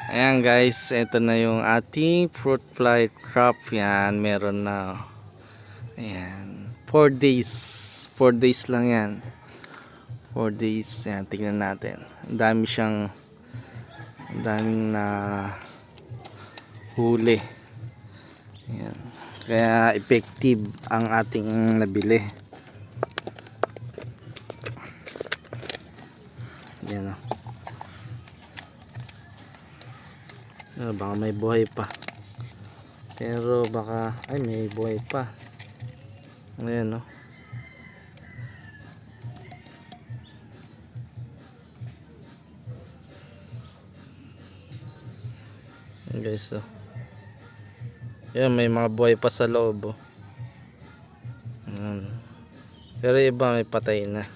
Ayan guys, ito na yung ating fruit fly trap. Yan, meron na. Ayan, 4 days. 4 days lang yan. 4 days. Ayan, tignan natin. Ang dami siyang, ang daming na huli. Ayan. Kaya effective ang ating nabili. Ayan o. Baka may buhay pa, pero baka ay may buhay pa. Ayan no. Ayan guys oh. Ayan, may mga buhay pa sa loob oh. Ayan. Pero iba may patay na.